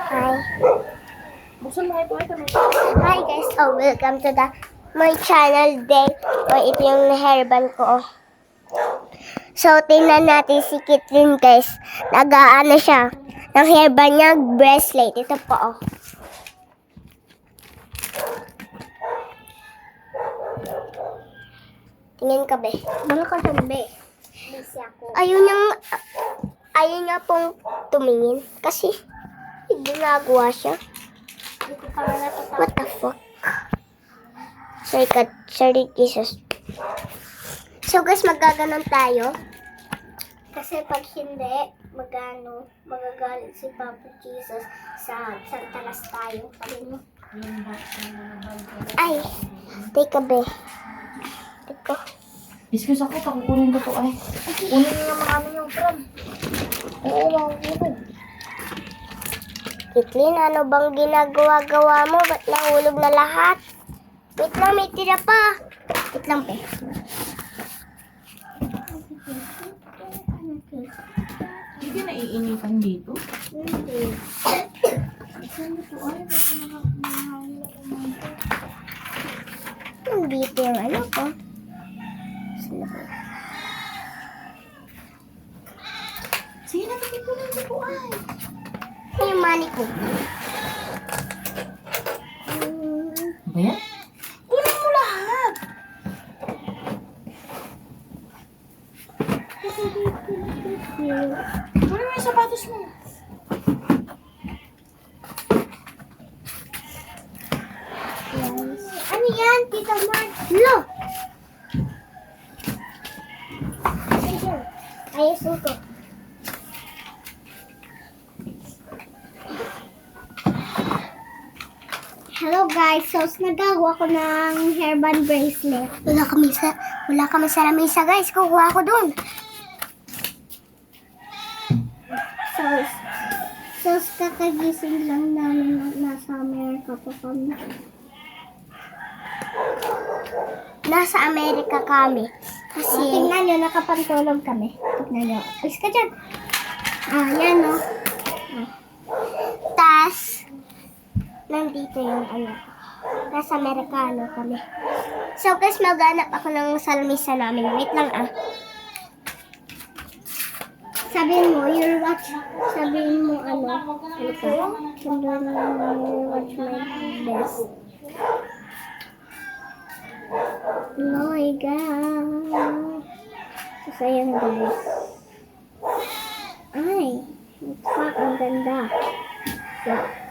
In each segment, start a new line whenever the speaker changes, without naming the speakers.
Hi.
Buksan mo ito.
Hi guys. Welcome to my channel day. Ito yung hairband ko. So, tingnan natin si Kitlin guys. Nag-aano siya. Ng hairband niya, bracelet. Ito po Tingin ka be. Bala ka dyan be. Ayaw niya pong tumingin. Kasi, ginagawa siya. What the fuck? Sorry, Jesus. So guys, magaganon tayo. Kasi pag hindi, magagalit si Papa Jesus sa talas tayo. Pagin mo. Ay, teka be. Teka.
Excuse ako, pakukunin ko to ay. Kunin niyo naman kami yung pram. Oo, makukunin.
Kitlin, ano bang ginagawa-gawa mo? Ba't nahulog na lahat? Wait lang, may tira pa. Wait lang, pe.
Hindi ka naiinipan dito?
Hindi. Nandito yung ano ko. Saan na ba?
Sige na, kunin ko to ay.
Ay, yung money ko.
Ba yan? Kunin mo lahat. Kunin mo yung sapatos mo.
Yes. Ano yan, Tita Mark? Lo! Ayusin ko. Hello guys, so nagawa ko ng hairband bracelet. Wala kami sa lamesa guys, kukuha ko dun. So kakagising lang namin na nasa Amerika pa kami. Nasa Amerika kami. Kasi, tingnan nyo, nakapantulog kami. Tingnan nyo. Alis ka dyan. Yan o. Tas, nandito yung ano. Nasa Amerikano kami. So guys, maghanap ako ng salmisa namin. Wait lang Sabihin mo, you'll watch. Sabihin mo ano. Halika. Sabihin mo, you'll watch my best. Oh my God. So, ayan guys. Ay. Fuck, ang ganda. Fuck.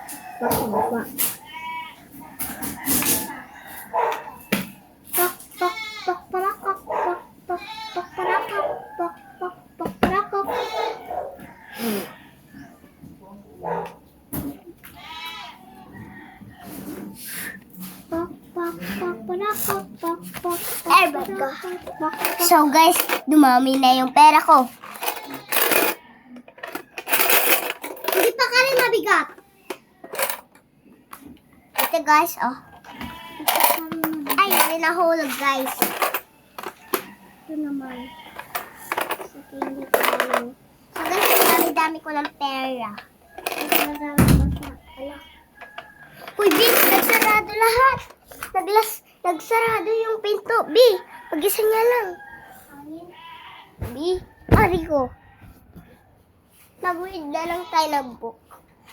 Airbag ko. So guys, dumami na yung pera ko. Hindi pa ka rin mabigat. Ito guys, Ay, may nahulog guys. Ito naman. So guys, ang dami-dami ko ng pera. Uy, Vince, nagsarado lahat. Nagsarado yung pinto. B, pag-isa niya lang. B, Arigo. Nag-read na lang tayo ng book.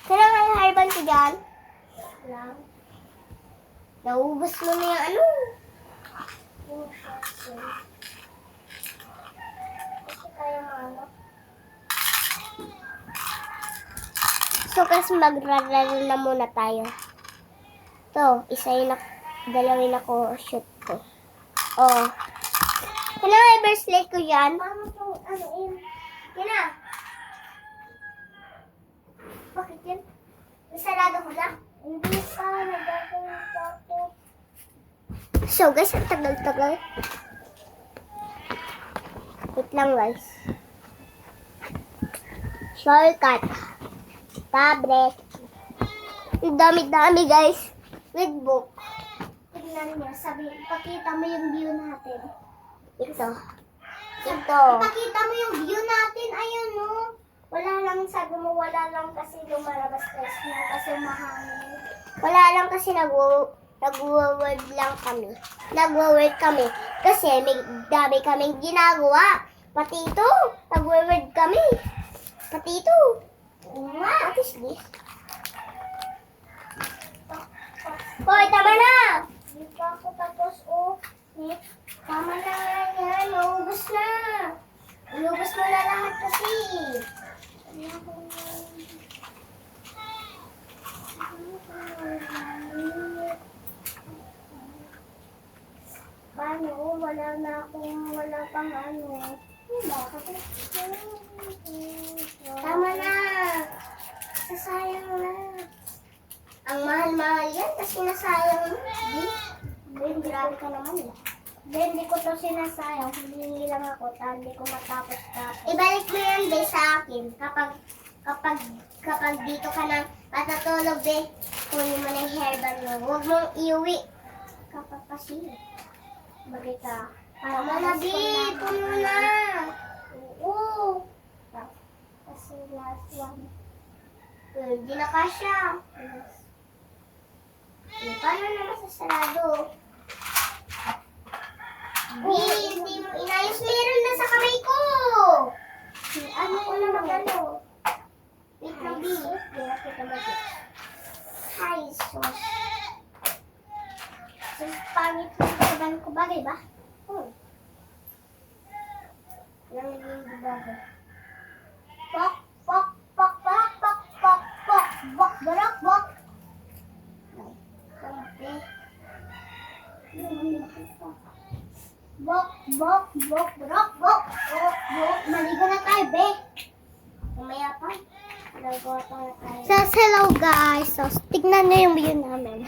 Kaya nga yung hairband ko dyan. Lang. Naubos mo na yung ano. Kasi kaya ano. So, kasi magrararo na muna tayo. Ito, dalawin ako shoot ko. Kailangan yung bracelet ko yan. Mama, ano yun? Yan na. Bakit yan? Nasarado ko na? Hindi pa, nagagawin pa ako. So guys, ang tagal-tagal. Wait lang guys. Shortcut. Tablet. Ang dami-dami guys. With book. Tignan niyo, pakita mo yung view natin. Ito. Ipakita mo yung view natin. Ayan, no. Wala lang, sabi mo wala lang kasi lumalabas na kasi mahangin. Wala lang kasi nag-word lang kami. Nag-word kami. Kasi may dami kaming ginagawa. Pati ito, nag-word kami. Pati ito. What is this? Hoy, tama na! Hindi pa ako tapos, oh. Tama na nga yan. Naubos na. Inubos mo na lahat kasi. Paano? Wala pang ano. Tama na. Sasayang na. Ang mahal-mahal yan kasi nasayang mo. Ben, grabe ka naman eh. Ben, hindi ko to sinasayang. Hindi lang ako. Hindi ko matapos-tapos. Ibalik mo yan, be, sa akin. Kapag dito ka na matatulog, be, kunin mo na yung hairband mo. Huwag mong iuwi. Kapag kasi. Bagay ka. Tama na, be. Puno na. Oo. Kasi last one. Hindi na kasya. Paano naman sa sarado? Hindi mo inayos. Meron na sa kamay ko. Ano ko na magano? Wait lang, B. Hindi na kita mag-it. Hi, sus. Sus, pangit yung kaban ko. Bagay ba? Lang yung bagay. Pok, pok, pok, pok, pok, pok, pok, bok, barok, bok. Bok, bok, bok, bok, bok, bok, bok. Maligo na tayo, be. Mamaya pa. Maligo na tayo. So, hello guys. So, tignan nyo yung view namin.